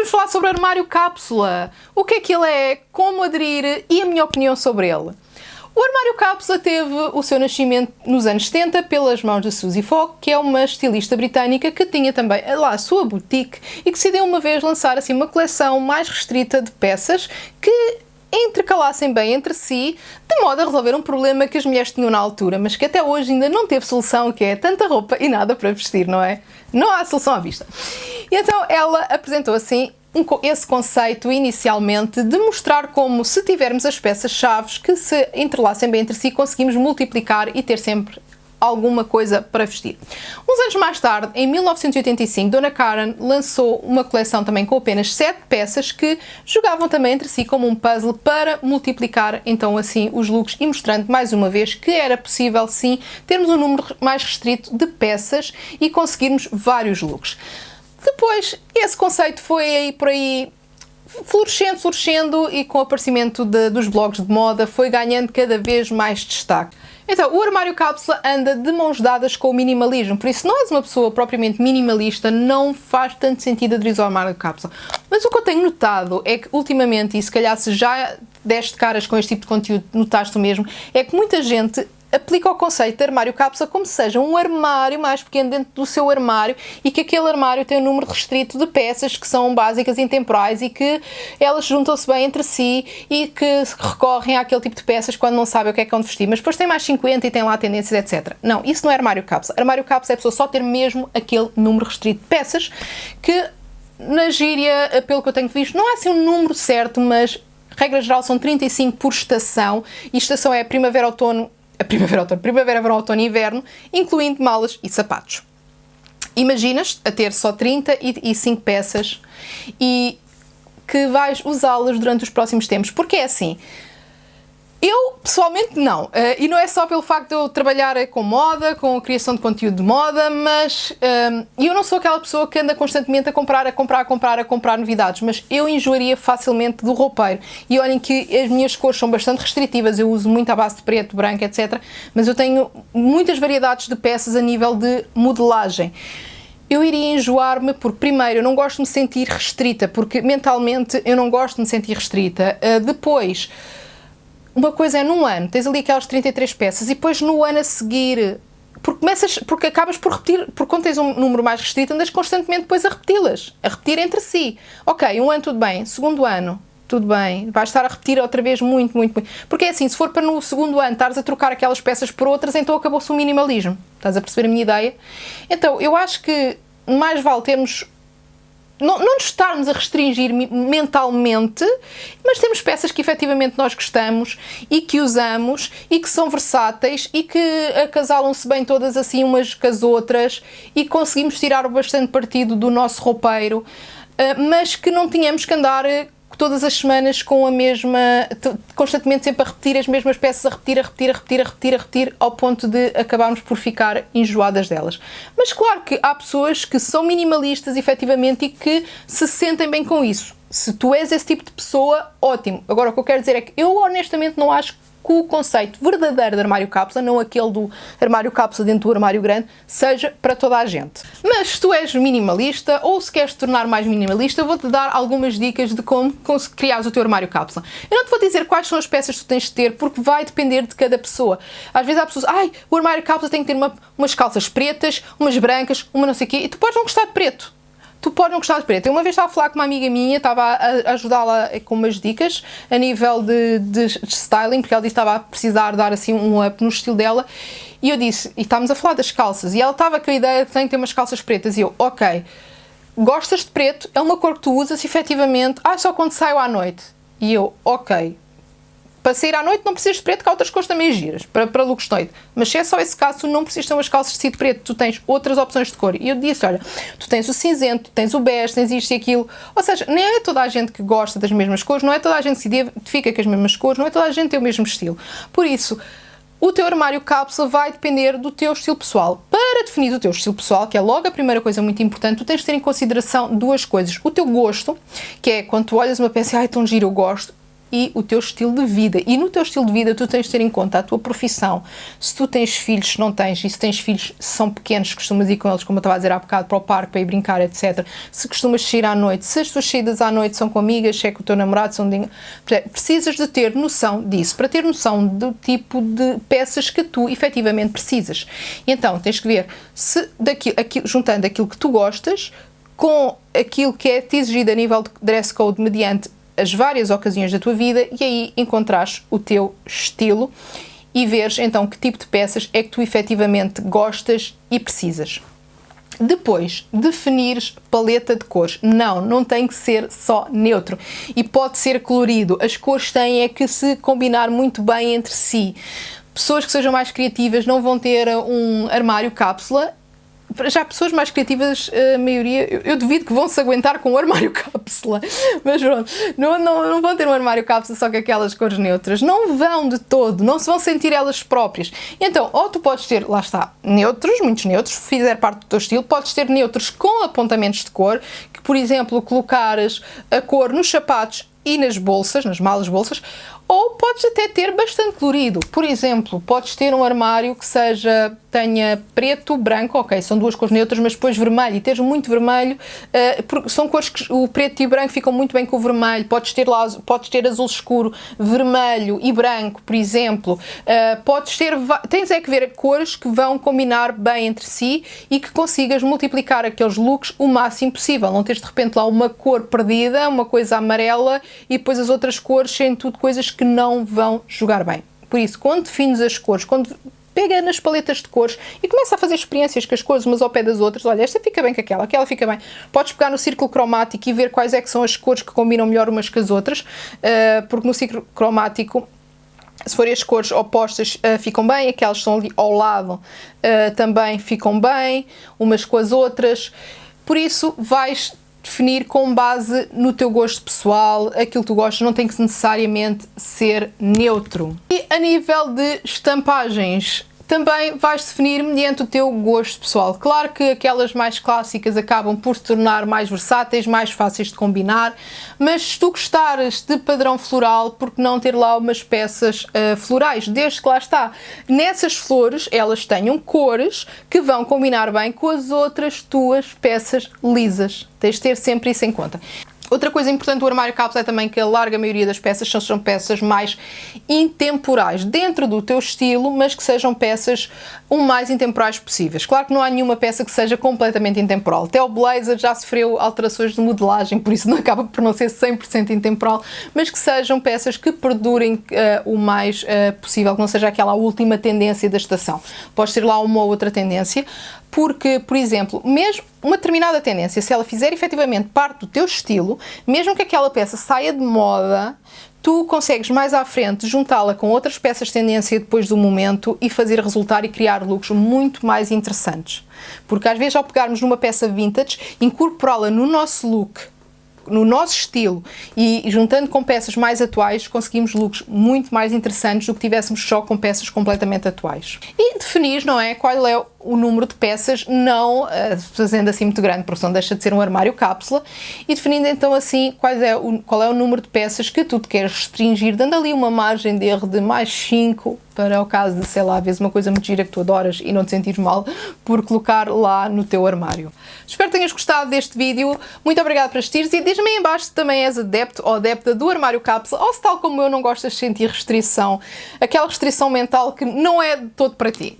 vamos falar sobre o armário cápsula. O que é que ele é, como aderir e a minha opinião sobre ele. O armário cápsula teve o seu nascimento nos anos 70 pelas mãos de Susie Fogg, que é uma estilista britânica que tinha também lá a sua boutique e que decidiu uma vez lançar assim uma coleção mais restrita de peças que intercalassem bem entre si, de modo a resolver um problema que as mulheres tinham na altura, mas que até hoje ainda não teve solução, que é tanta roupa e nada para vestir, não é? Não há solução à vista. E então ela apresentou assim esse conceito inicialmente de mostrar como, se tivermos as peças-chave que se entrelacem bem entre si, conseguimos multiplicar e ter sempre alguma coisa para vestir. Uns anos mais tarde, em 1985, Donna Karan lançou uma coleção também com apenas 7 peças que jogavam também entre si como um puzzle para multiplicar então assim os looks e mostrando mais uma vez que era possível sim termos um número mais restrito de peças e conseguirmos vários looks. Depois, esse conceito foi aí por aí florescendo e com o aparecimento dos blogs de moda foi ganhando cada vez mais destaque. Então, o armário cápsula anda de mãos dadas com o minimalismo, por isso se não és uma pessoa propriamente minimalista, não faz tanto sentido aderir ao armário cápsula. Mas o que eu tenho notado é que ultimamente, e se calhar se já deste caras com este tipo de conteúdo, notaste o mesmo, é que muita gente aplica o conceito de armário cápsula como se seja um armário mais pequeno dentro do seu armário e que aquele armário tem um número restrito de peças que são básicas e intemporais e que elas juntam-se bem entre si e que recorrem àquele tipo de peças quando não sabem o que é que vão vestir, mas depois tem mais 50 e tem lá tendências, etc. Não, isso não é armário cápsula. Armário cápsula é a pessoa só ter mesmo aquele número restrito de peças que, na gíria, pelo que eu tenho visto, não é assim um número certo, mas regra geral são 35 por estação e estação é primavera-outono, primavera, verão, outono e inverno, incluindo malas e sapatos. Imaginas a ter só 35 peças e que vais usá-las durante os próximos tempos, porque é assim, eu pessoalmente não, e não é só pelo facto de eu trabalhar com moda, com a criação de conteúdo de moda, mas eu não sou aquela pessoa que anda constantemente a comprar novidades, mas eu enjoaria facilmente do roupeiro. E olhem que as minhas cores são bastante restritivas, eu uso muito à base de preto, branco, etc. Mas eu tenho muitas variedades de peças a nível de modelagem. Eu iria enjoar-me porque, primeiro, eu não gosto de me sentir restrita, porque mentalmente eu não gosto de me sentir restrita. Depois, uma coisa é num ano, tens ali aquelas 33 peças e depois no ano a seguir, porque acabas por repetir, porque quando tens um número mais restrito, andas constantemente depois a repeti-las, a repetir entre si. Ok, um ano tudo bem, segundo ano, tudo bem, vais estar a repetir outra vez muito. Porque é assim, se for para no segundo ano estares a trocar aquelas peças por outras, então acabou-se o minimalismo. Estás a perceber a minha ideia? Então, eu acho que mais vale termos não nos estarmos a restringir mentalmente, mas temos peças que efetivamente nós gostamos e que usamos e que são versáteis e que acasalam-se bem todas assim umas com as outras e conseguimos tirar bastante partido do nosso roupeiro, mas que não tínhamos que andar todas as semanas com a mesma, constantemente sempre a repetir as mesmas peças, a repetir, ao ponto de acabarmos por ficar enjoadas delas. Mas claro que há pessoas que são minimalistas, efetivamente, e que se sentem bem com isso. Se tu és esse tipo de pessoa, ótimo. Agora, o que eu quero dizer é que eu honestamente não acho que o conceito verdadeiro de armário cápsula, não aquele do armário cápsula dentro do armário grande, seja para toda a gente. Mas se tu és minimalista ou se queres te tornar mais minimalista, vou-te dar algumas dicas de como criares o teu armário cápsula. Eu não te vou dizer quais são as peças que tu tens de ter, porque vai depender de cada pessoa. Às vezes há pessoas, o armário cápsula tem que ter umas calças pretas, umas brancas, uma não sei o quê, e tu podes não gostar de preto. Tu podes não gostar de preto. Eu uma vez estava a falar com uma amiga minha, estava a ajudá-la com umas dicas a nível de styling, porque ela disse que estava a precisar dar assim um up no estilo dela, e eu disse, e estávamos a falar das calças, e ela estava com a ideia de que tem que ter umas calças pretas, e eu, ok, gostas de preto, é uma cor que tu usas efetivamente, só quando saio à noite, e eu, ok, para sair à noite não precisas de preto, que há outras cores também giras, para looks de noite. Mas se é só esse caso, tu não precisas ter umas calças de tecido preto, tu tens outras opções de cor. E eu disse, olha, tu tens o cinzento, tens o bege, tens isto e aquilo. Ou seja, nem é toda a gente que gosta das mesmas cores, não é toda a gente que se identifica com as mesmas cores, não é toda a gente que tem o mesmo estilo. Por isso, o teu armário cápsula vai depender do teu estilo pessoal. Para definir o teu estilo pessoal, que é logo a primeira coisa muito importante, tu tens de ter em consideração duas coisas. O teu gosto, que é quando tu olhas uma peça e tão giro, eu gosto, e o teu estilo de vida. E no teu estilo de vida tu tens de ter em conta a tua profissão. Se tu tens filhos, se não tens, e se tens filhos que são pequenos, costumas ir com eles, como eu estava a dizer há bocado, para o parque, para ir brincar, etc. Se costumas sair à noite, se as tuas saídas à noite são com amigas, se é com o teu namorado, são de... precisas de ter noção disso, para ter noção do tipo de peças que tu efetivamente precisas. E então tens que ver se juntando aquilo que tu gostas com aquilo que é-te exigido a nível de dress code mediante as várias ocasiões da tua vida, e aí encontrares o teu estilo e veres então que tipo de peças é que tu efetivamente gostas e precisas. Depois, definires paleta de cores. Não tem que ser só neutro e pode ser colorido. As cores têm é que se combinar muito bem entre si. Pessoas que sejam mais criativas não vão ter um armário cápsula. Já pessoas mais criativas, a maioria, eu duvido que vão se aguentar com o armário cápsula, mas pronto, não vão ter um armário cápsula só com aquelas cores neutras, não vão de todo, não se vão sentir elas próprias. Então, ou tu podes ter, lá está, neutros, muitos neutros, fizer parte do teu estilo, podes ter neutros com apontamentos de cor, que por exemplo, colocares a cor nos sapatos e nas bolsas, nas malas bolsas, ou podes até ter bastante colorido. Por exemplo, podes ter um armário que tenha preto, branco, ok, são duas cores neutras, mas depois vermelho, e teres muito vermelho, porque são cores que o preto e o branco ficam muito bem com o vermelho. Podes ter azul escuro, vermelho e branco, por exemplo. Tens é que ver cores que vão combinar bem entre si e que consigas multiplicar aqueles looks o máximo possível. Não tens de repente lá uma cor perdida, uma coisa amarela, e depois as outras cores sendo tudo coisas que não vão jogar bem. Por isso, quando defines as cores, quando pega nas paletas de cores e começa a fazer experiências com as cores umas ao pé das outras, olha, esta fica bem com aquela fica bem. Podes pegar no círculo cromático e ver quais é que são as cores que combinam melhor umas com as outras, porque no círculo cromático, se forem as cores opostas, ficam bem, aquelas que estão ali ao lado também ficam bem, umas com as outras. Por isso, vais definir com base no teu gosto pessoal, aquilo que tu gostas, não tem que necessariamente ser neutro. E a nível de estampagens, também vais definir mediante o teu gosto pessoal. Claro que aquelas mais clássicas acabam por se tornar mais versáteis, mais fáceis de combinar, mas se tu gostares de padrão floral, por que não ter lá umas peças florais? Desde que lá está, nessas flores, elas tenham cores que vão combinar bem com as outras tuas peças lisas. Tens de ter sempre isso em conta. Outra coisa importante do armário cápsula é também que a larga maioria das peças são peças mais intemporais, dentro do teu estilo, mas que sejam peças o mais intemporais possíveis. Claro que não há nenhuma peça que seja completamente intemporal. Até o blazer já sofreu alterações de modelagem, por isso não acaba por não ser 100% intemporal, mas que sejam peças que perdurem o mais possível, que não seja aquela última tendência da estação. Podes ter lá uma ou outra tendência, porque, por exemplo, mesmo uma determinada tendência, se ela fizer efetivamente parte do teu estilo, mesmo que aquela peça saia de moda, tu consegues mais à frente juntá-la com outras peças de tendência depois do momento e fazer resultar e criar looks muito mais interessantes. Porque às vezes ao pegarmos numa peça vintage, incorporá-la no nosso look, no nosso estilo e juntando com peças mais atuais, conseguimos looks muito mais interessantes do que tivéssemos só com peças completamente atuais. E definir, não é, qual é o número de peças, não fazendo assim muito grande, porque senão deixa de ser um armário cápsula, e definindo então assim qual é o número de peças que tu te queres restringir, dando ali uma margem de erro de mais 5, para o caso de, sei lá, às vezes uma coisa muito gira que tu adoras e não te sentires mal por colocar lá no teu armário. Espero que tenhas gostado deste vídeo, muito obrigada por assistires e diz-me aí em baixo se também és adepto ou adepta do armário cápsula ou se tal como eu não gostas de sentir restrição, aquela restrição mental que não é de todo para ti.